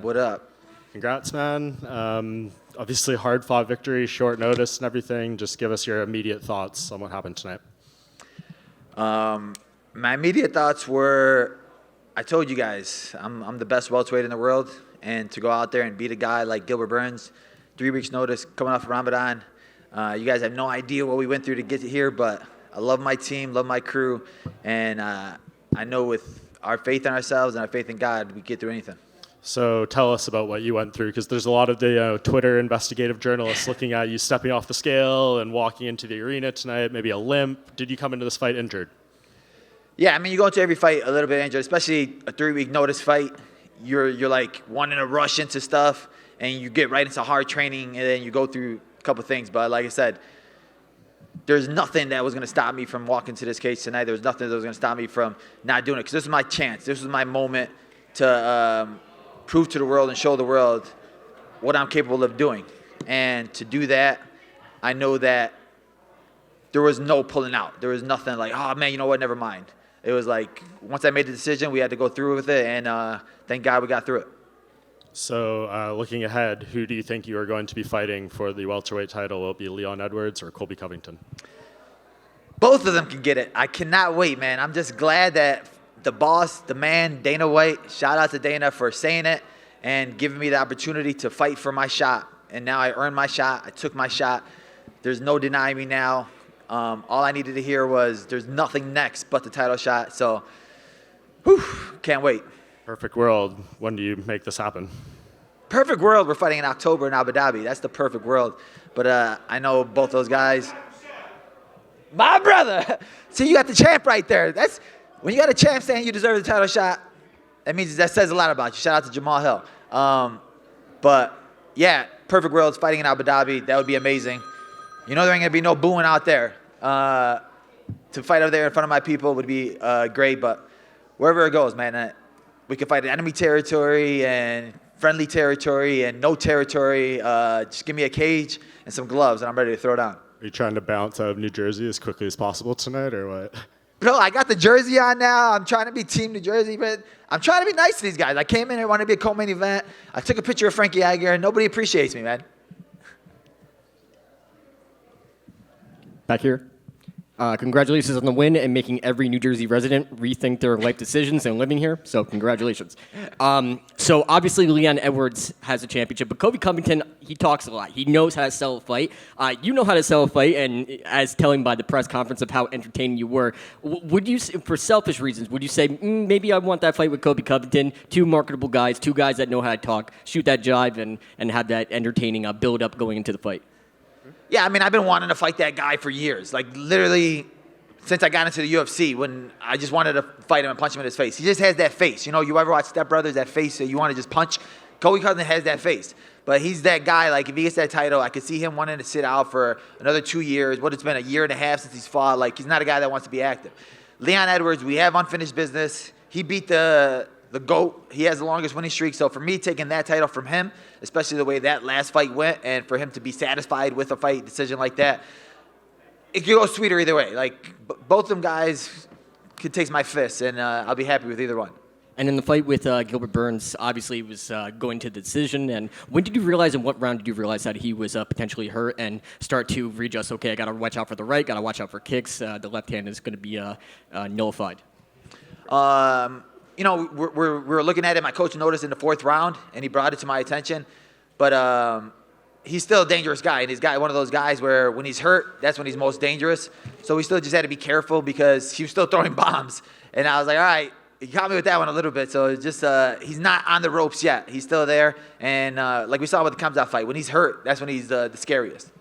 What up? Congrats, man. Obviously, hard-fought victory, short notice and everything. Just give us your immediate thoughts on what happened tonight. My immediate thoughts were, I told you guys, I'm the best welterweight in the world, and to go out there and beat a guy like Gilbert Burns, 3 weeks notice, coming off Ramadan. You guys have no idea what we went through to get to here, but I love my team, love my crew, and I know with our faith in ourselves and our faith in God, we get through anything. So tell us about what you went through, because there's a lot of the Twitter investigative journalists looking at you stepping off the scale and walking into the arena tonight, maybe a limp. Did you come into this fight injured? Yeah, I mean, you go into every fight a little bit injured, especially a 3-week notice fight. You're like wanting to rush into stuff, and you get right into hard training, and then you go through a couple things. But like I said, there's nothing that was going to stop me from walking to this cage tonight. There was nothing that was going to stop me from not doing it, because this was my chance. This was my moment to prove to the world and show the world what I'm capable of doing. And to do that, I know that there was no pulling out. There was nothing like, oh, man, you know what, never mind. It was like, once I made the decision, we had to go through with it, and thank God we got through it. So looking ahead, who do you think you are going to be fighting for the welterweight title? Will it be Leon Edwards or Colby Covington? Both of them can get it. I cannot wait, man. I'm just glad that the boss, the man, Dana White, shout out to Dana for saying it and giving me the opportunity to fight for my shot. And now I earned my shot. I took my shot. There's no denying me now. All I needed to hear was there's nothing next but the title shot. So, can't wait. Perfect world. When do you make this happen? Perfect world. We're fighting in October in Abu Dhabi. That's the perfect world. But I know both those guys. My brother. See, you got the champ right there. That's when you got a champ saying you deserve the title shot. That says a lot about you. Shout out to Jamal Hill. But yeah, perfect world. Fighting in Abu Dhabi. That would be amazing. You know there ain't gonna be no booing out there. To fight out there in front of my people would be great. But wherever it goes, man, we can fight in enemy territory and friendly territory and no territory. Just give me a cage and some gloves, and I'm ready to throw down. Are you trying to bounce out of New Jersey as quickly as possible tonight, or what? Bro, I got the jersey on now. I'm trying to be Team New Jersey, but I'm trying to be nice to these guys. I came in here, wanted to be a co-main event. I took a picture of Frankie Aguirre, and nobody appreciates me, man. Back here. Congratulations on the win and making every New Jersey resident rethink their life decisions and living here. So congratulations. So obviously Leon Edwards has a championship, but Colby Covington, he talks a lot. He knows how to sell a fight. You know how to sell a fight, and as telling by the press conference of how entertaining you were, would you, for selfish reasons, would you say, maybe I want that fight with Colby Covington, two marketable guys, two guys that know how to talk, shoot that jive, and have that entertaining build-up going into the fight? Yeah, I mean, I've been wanting to fight that guy for years. Like, literally, since I got into the UFC, when I just wanted to fight him and punch him in his face. He just has that face. You know, you ever watch Step Brothers, that face that you want to just punch? Colby Covington has that face. But he's that guy, like, if he gets that title, I could see him wanting to sit out for another 2 years. What, it's been a year and a half since he's fought. Like, he's not a guy that wants to be active. Leon Edwards, we have unfinished business. He beat the GOAT. He has the longest winning streak. So for me, taking that title from him, especially the way that last fight went, and for him to be satisfied with a fight decision like that, it could go sweeter either way. Like, both of them guys could taste my fists, and I'll be happy with either one. And in the fight with Gilbert Burns, obviously it was going to the decision. And when did you realize, in what round did you realize that he was potentially hurt and start to readjust, okay, I got to watch out for the right, got to watch out for kicks, the left hand is going to be nullified? You know, we're looking at it. My coach noticed in the 4th round, and he brought it to my attention. But he's still a dangerous guy, and he's one of those guys where when he's hurt, that's when he's most dangerous. So we still just had to be careful because he was still throwing bombs. And I was like, all right, he caught me with that one a little bit. So it's just he's not on the ropes yet. He's still there. And like we saw with the Kamzat fight, when he's hurt, that's when he's the scariest.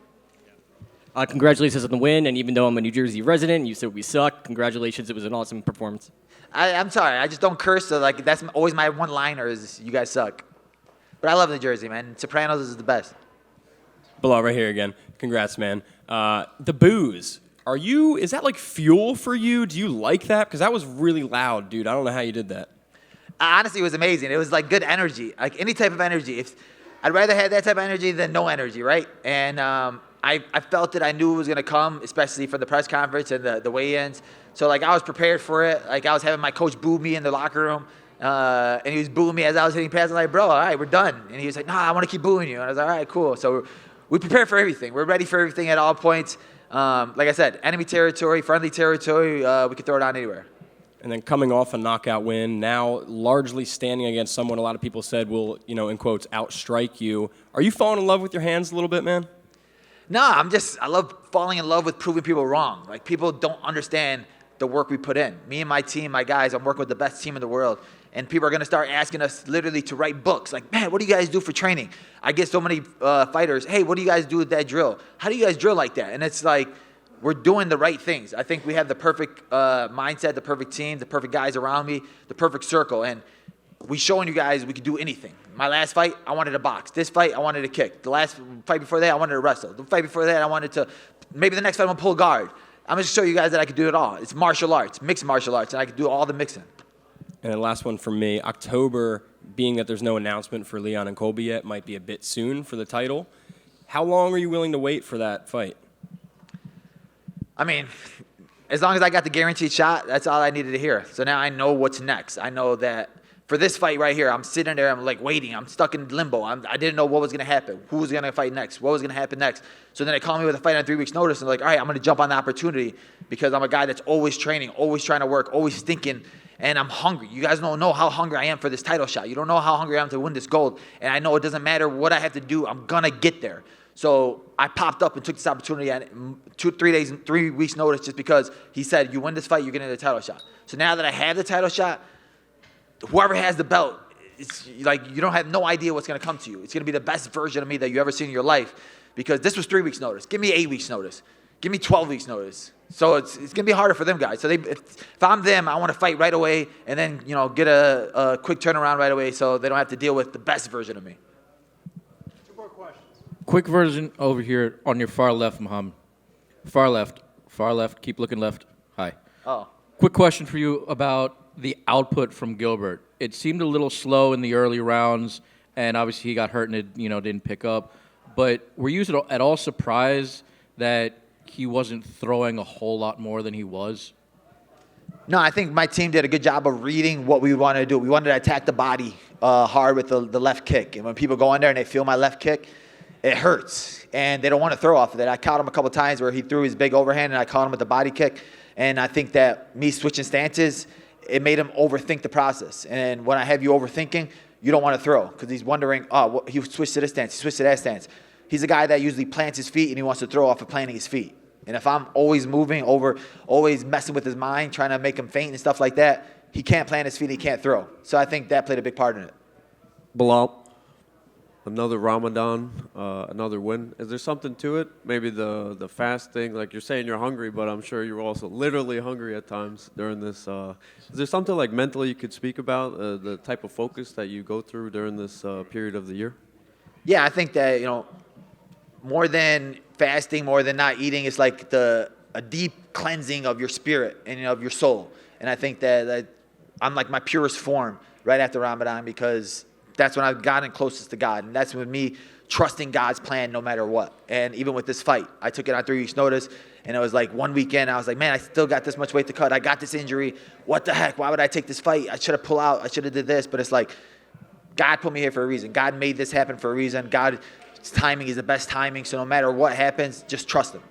Congratulations on the win, and even though I'm a New Jersey resident, you said we suck. Congratulations, it was an awesome performance. I'm sorry, I just don't curse, so like that's always my one-liner is you guys suck. But I love New Jersey, man. Sopranos is the best. Belal, right here again. Congrats, man. The booze. Is that like fuel for you? Do you like that? Because that was really loud, dude. I don't know how you did that. Honestly, it was amazing. It was like good energy, like any type of energy. I'd rather have that type of energy than no energy, right? And I felt it. I knew it was going to come, especially for the press conference and the weigh-ins. So, like, I was prepared for it. Like, I was having my coach boo me in the locker room. And he was booing me as I was hitting passes. I'm like, bro, all right, we're done. And he was like, nah, I want to keep booing you. And I was like, all right, cool. So we prepare for everything. We're ready for everything at all points. Like I said, enemy territory, friendly territory, we can throw it on anywhere. And then coming off a knockout win, now largely standing against someone a lot of people said will, in quotes, outstrike you. Are you falling in love with your hands a little bit, man? No, I love falling in love with proving people wrong. Like, people don't understand the work we put in. Me and my team, my guys, I'm working with the best team in the world. And people are going to start asking us literally to write books. Like, man, what do you guys do for training? I get so many fighters, hey, what do you guys do with that drill? How do you guys drill like that? And it's like, we're doing the right things. I think we have the perfect mindset, the perfect team, the perfect guys around me, the perfect circle. And we showing you guys we can do anything. My last fight, I wanted to box. This fight, I wanted to kick. The last fight before that, I wanted to wrestle. The fight before that, I wanted to, maybe the next fight, I'm going to pull guard. I'm just show you guys that I can do it all. It's martial arts, mixed martial arts, and I can do all the mixing. And then last one from me, October, being that there's no announcement for Leon and Colby yet, might be a bit soon for the title. How long are you willing to wait for that fight? I mean, as long as I got the guaranteed shot, that's all I needed to hear. So now I know what's next. I know that for this fight right here, I'm sitting there, I'm like waiting. I'm stuck in limbo. I didn't know what was going to happen, who was going to fight next, what was going to happen next. So then they call me with a fight on 3 weeks' notice, and they're like, all right, I'm going to jump on the opportunity because I'm a guy that's always training, always trying to work, always thinking, and I'm hungry. You guys don't know how hungry I am for this title shot. You don't know how hungry I am to win this gold, and I know it doesn't matter what I have to do. I'm going to get there. So I popped up and took this opportunity at 3 weeks' notice just because he said, you win this fight, you're getting the title shot. So now that I have the title shot, whoever has the belt, it's like you don't have no idea what's going to come to you. It's going to be the best version of me that you ever seen in your life because this was 3 weeks' notice. Give me 8 weeks' notice. Give me 12 weeks' notice. So it's going to be harder for them guys. So if I'm them, I want to fight right away and then get a quick turnaround right away so they don't have to deal with the best version of me. Quick version over here on your far left, Muhammad. Far left, keep looking left. Hi. Oh. Quick question for you about the output from Gilbert. It seemed a little slow in the early rounds, and obviously he got hurt and it didn't pick up. But were you at all surprised that he wasn't throwing a whole lot more than he was? No, I think my team did a good job of reading what we wanted to do. We wanted to attack the body hard with the left kick. And when people go in there and they feel my left kick, it hurts, and they don't want to throw off of it. I caught him a couple times where he threw his big overhand, and I caught him with the body kick. And I think that me switching stances, it made him overthink the process. And when I have you overthinking, you don't want to throw because he's wondering, he switched to this stance, he switched to that stance. He's a guy that usually plants his feet, and he wants to throw off of planting his feet. And if I'm always moving, always messing with his mind, trying to make him faint and stuff like that, he can't plant his feet, he can't throw. So I think that played a big part in it. Belal, another Ramadan, another win. Is there something to it? Maybe the fasting, like you're saying you're hungry, but I'm sure you're also literally hungry at times during this. Is there something like mentally you could speak about, the type of focus that you go through during this period of the year? Yeah, I think that, more than fasting, more than not eating, it's like a deep cleansing of your spirit and of your soul. And I think that I'm like my purest form right after Ramadan because that's when I've gotten closest to God. And that's with me trusting God's plan no matter what. And even with this fight, I took it on 3 weeks' notice. And it was like 1 weekend. I was like, man, I still got this much weight to cut. I got this injury. What the heck? Why would I take this fight? I should have pulled out. I should have did this. But it's like, God put me here for a reason. God made this happen for a reason. God's timing is the best timing. So no matter what happens, just trust him.